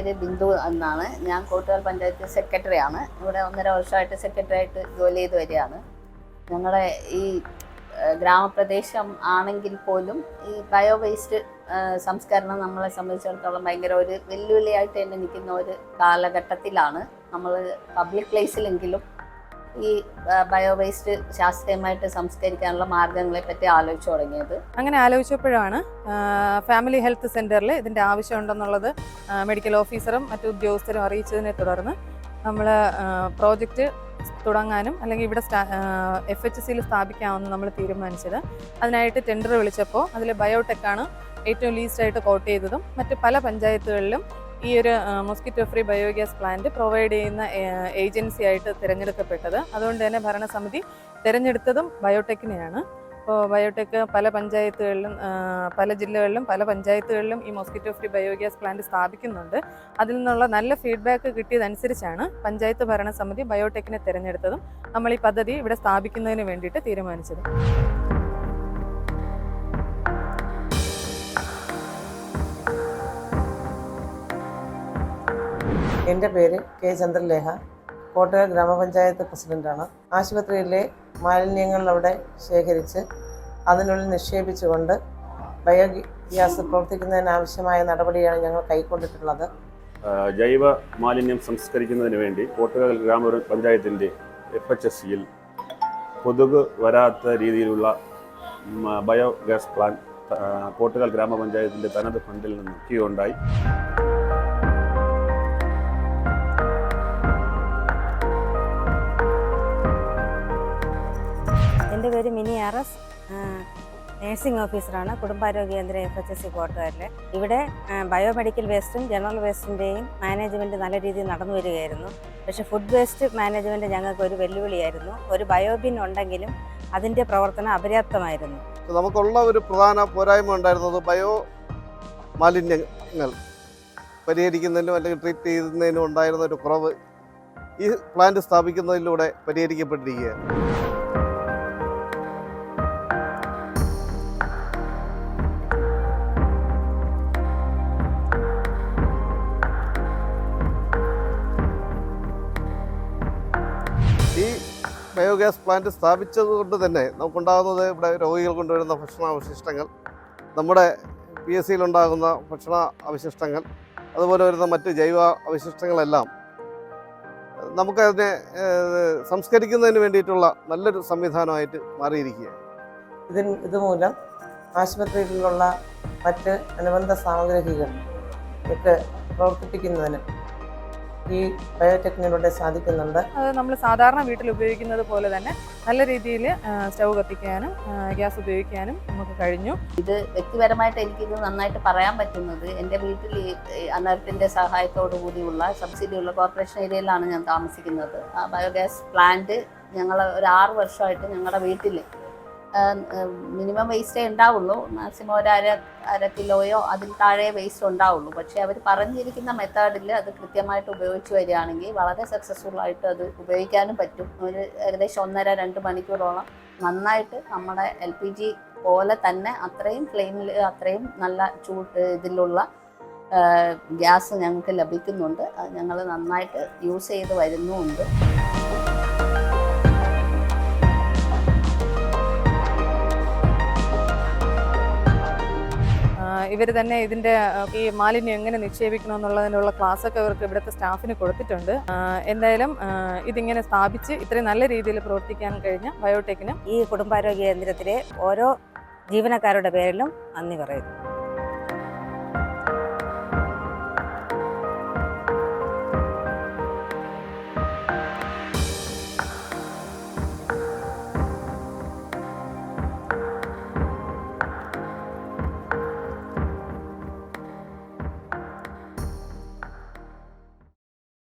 പേര് ബിന്ദു എന്നാണ്. ഞാൻ കോട്ടുകൽ പഞ്ചായത്ത് സെക്രട്ടറിയാണ്. ഇവിടെ 1.5 വർഷമായിട്ട് സെക്രട്ടറി ആയിട്ട് ജോലി ചെയ്ത് വരികയാണ്. ഞങ്ങളുടെ ഈ ഗ്രാമപ്രദേശം ആണെങ്കിൽ പോലും ഈ ബയോ വേസ്റ്റ് സംസ്കരണം നമ്മളെ സംബന്ധിച്ചിടത്തോളം ഭയങ്കര ഒരു വെല്ലുവിളിയായിട്ട് തന്നെ നിൽക്കുന്ന ഒരു കാലഘട്ടത്തിലാണ് നമ്മൾ പബ്ലിക് പ്ലേസിലെങ്കിലും ഈ ബയോ വേസ്റ്റ് ശാസ്ത്രീയമായിട്ട് സംസ്കരിക്കാനുള്ള മാർഗങ്ങളെ പറ്റി ആലോചിച്ചു തുടങ്ങിയത്. അങ്ങനെ ആലോചിച്ചപ്പോഴാണ് ഫാമിലി ഹെൽത്ത് സെൻറ്ററിൽ ഇതിൻ്റെ ആവശ്യമുണ്ടെന്നുള്ളത് മെഡിക്കൽ ഓഫീസറും മറ്റു ഉദ്യോഗസ്ഥരും അറിയിച്ചതിനെ തുടർന്ന് നമ്മൾ പ്രോജക്റ്റ് തുടങ്ങാനും അല്ലെങ്കിൽ ഇവിടെ FHCയിൽ സ്ഥാപിക്കാമെന്ന് നമ്മൾ തീരുമാനിച്ചത്. അതിനായിട്ട് ടെൻഡർ വിളിച്ചപ്പോൾ അതിൽ ബയോടെക്കാണ് ഏറ്റവും ലീസ്റ്റായിട്ട് കോട്ട് ചെയ്തതും മറ്റ് പല പഞ്ചായത്തുകളിലും ഈ ഒരു mosquito free biogas plant provide ചെയ്യുന്ന ഏജൻസി ആയിട്ട് തിരഞ്ഞെടുക്കപ്പെട്ടത്. അതുകൊണ്ട് തന്നെ ഭരണസമിതി തിരഞ്ഞെടുത്തതും ബയോടെക്കിനെയാണ്. അപ്പോൾ ബയോടെക് പല പഞ്ചായത്തുകളിലും പല ജില്ലകളിലും പല പഞ്ചായത്തുകളിലും ഈ മോസ്കിറ്റോ ഫ്രീ ബയോഗ്യാസ് പ്ലാന്റ് സ്ഥാപിക്കുന്നുണ്ട്. അതിൽ നിന്നുള്ള നല്ല ഫീഡ്ബാക്ക് കിട്ടിയതനുസരിച്ചാണ് പഞ്ചായത്ത് ഭരണസമിതി ബയോടെക്കിനെ തിരഞ്ഞെടുത്തതും നമ്മൾ ഈ പദ്ധതി ഇവിടെ സ്ഥാപിക്കുന്നതിന് വേണ്ടിയിട്ട് തീരുമാനിച്ചത്. എൻ്റെ പേര് കെ ചന്ദ്രലേഖ, കോട്ടയം ഗ്രാമപഞ്ചായത്ത് പ്രസിഡൻ്റാണ്. ആശുപത്രിയിലെ മാലിന്യങ്ങൾ അവിടെ ശേഖരിച്ച് അതിനുള്ളിൽ നിക്ഷേപിച്ചുകൊണ്ട് ബയോഗ്യാസ് പ്രവർത്തിക്കുന്നതിനാവശ്യമായ നടപടിയാണ് ഞങ്ങൾ കൈക്കൊണ്ടിട്ടുള്ളത്. ജൈവ മാലിന്യം സംസ്കരിക്കുന്നതിന് വേണ്ടി കോട്ടയം ഗ്രാമപഞ്ചായത്തിൻ്റെ FHCയിൽ കൊതുക് വരാത്ത രീതിയിലുള്ള ബയോഗ്യാസ് പ്ലാന്റ് കോട്ടയം ഗ്രാമപഞ്ചായത്തിൻ്റെ തനത് ഫണ്ടിൽ നിന്ന് ഉണ്ടായി. എൻ്റെ പേര് മിനി RS, നേഴ്സിംഗ് ഓഫീസറാണ്, കുടുംബാരോഗ്യ കേന്ദ്ര FHC കോട്ടയത്തിൽ. ഇവിടെ ബയോമെഡിക്കൽ വേസ്റ്റും ജനറൽ വേസ്റ്റിൻ്റെയും മാനേജ്മെൻറ്റ് നല്ല രീതിയിൽ നടന്നു വരികയായിരുന്നു. പക്ഷേ ഫുഡ് വേസ്റ്റ് മാനേജ്മെൻറ്റ് ഞങ്ങൾക്ക് ഒരു വെല്ലുവിളിയായിരുന്നു. ഒരു ബയോബിൻ ഉണ്ടെങ്കിലും അതിൻ്റെ പ്രവർത്തനം അപര്യാപ്തമായിരുന്നു. നമുക്കുള്ള ഒരു പ്രധാന പോരായ്മ ഉണ്ടായിരുന്നത് ബയോ മാലിന്യങ്ങൾ പരിഹരിക്കുന്നതിനും അല്ലെങ്കിൽ ട്രീറ്റ് ചെയ്യുന്നതിനും ഉണ്ടായിരുന്ന ഒരു കുറവ് ഈ പ്ലാന്റ് സ്ഥാപിക്കുന്നതിലൂടെ പരിഹരിക്കപ്പെട്ടിരിക്കുകയാണ്. ഈ ബയോഗ്യാസ് പ്ലാന്റ് സ്ഥാപിച്ചതുകൊണ്ട് തന്നെ നമുക്കുണ്ടാകുന്നത് ഇവിടെ രോഗികൾ കൊണ്ടുവരുന്ന ഭക്ഷണാവശിഷ്ടങ്ങൾ, നമ്മുടെ PSCയിലുണ്ടാകുന്ന ഭക്ഷണ അവശിഷ്ടങ്ങൾ, അതുപോലെ വരുന്ന മറ്റ് ജൈവ അവശിഷ്ടങ്ങളെല്ലാം നമുക്കതിനെ സംസ്കരിക്കുന്നതിന് വേണ്ടിയിട്ടുള്ള നല്ലൊരു സംവിധാനമായിട്ട് മാറിയിരിക്കുകയാണ്. ഇതുമൂലം ആശുപത്രിയിലുള്ള മറ്റ് അനുബന്ധ സാമഗ്രികൾ ഒക്കെ പ്രവർത്തിപ്പിക്കുന്നതിന് ഈ ബയോടെക്നിലൂടെ സാധിക്കുന്നുണ്ട്. അത് നമ്മൾ സാധാരണ വീട്ടിൽ ഉപയോഗിക്കുന്നത് പോലെ തന്നെ നല്ല രീതിയിൽ സ്റ്റൗ കത്തിക്കാനും ഗ്യാസ് ഉപയോഗിക്കാനും നമുക്ക് കഴിഞ്ഞു. ഇത് വ്യക്തിപരമായിട്ട് എനിക്കിത് നന്നായിട്ട് പറയാൻ പറ്റുന്നത് എൻ്റെ വീട്ടിൽ അനർട്ടിൻ്റെ സഹായത്തോടു കൂടിയുള്ള സബ്സിഡിയുള്ള കോർപ്പറേഷൻ ഏരിയയിലാണ് ഞാൻ താമസിക്കുന്നത്. ആ ബയോഗ്യാസ് പ്ലാന്റ് ഞങ്ങൾ ഒരു 6 വർഷമായിട്ട് ഞങ്ങളുടെ വീട്ടിൽ മിനിമം വേസ്റ്റേ ഉണ്ടാവുള്ളൂ. മാക്സിമം ഒരു അര കിലോയോ അതിൽ താഴെ വേസ്റ്റ് ഉണ്ടാവുള്ളൂ. പക്ഷേ അവർ പറഞ്ഞിരിക്കുന്ന മെത്തേഡിൽ അത് കൃത്യമായിട്ട് ഉപയോഗിച്ച് വരികയാണെങ്കിൽ വളരെ സക്സസ്ഫുള്ളായിട്ട് അത് ഉപയോഗിക്കാനും പറ്റും. ഒരു ഏകദേശം 1.5-2 മണിക്കൂറോളം നന്നായിട്ട് നമ്മുടെ LPG പോലെ തന്നെ അത്രയും ഫ്ലെയിമിൽ അത്രയും നല്ല ഇതിലുള്ള ഗ്യാസ് ഞങ്ങൾക്ക് ലഭിക്കുന്നുണ്ട്. അത് ഞങ്ങൾ നന്നായിട്ട് യൂസ് ചെയ്ത് വരുന്നുമുണ്ട്. ഇവർ തന്നെ ഇതിൻ്റെ ഈ മാലിന്യം എങ്ങനെ നിക്ഷേപിക്കണമെന്നുള്ളതിനുള്ള ക്ലാസ്സൊക്കെ ഇവർക്ക് ഇവിടുത്തെ സ്റ്റാഫിന് കൊടുത്തിട്ടുണ്ട്. എന്തായാലും ഇതിങ്ങനെ സ്ഥാപിച്ച് ഇത്രയും നല്ല രീതിയിൽ പ്രവർത്തിക്കാൻ കഴിഞ്ഞ ബയോടെക്കിനും ഈ കുടുംബാരോഗ്യ കേന്ദ്രത്തിലെ ഓരോ ജീവനക്കാരുടെ പേരിലും നന്ദി പറയുന്നു.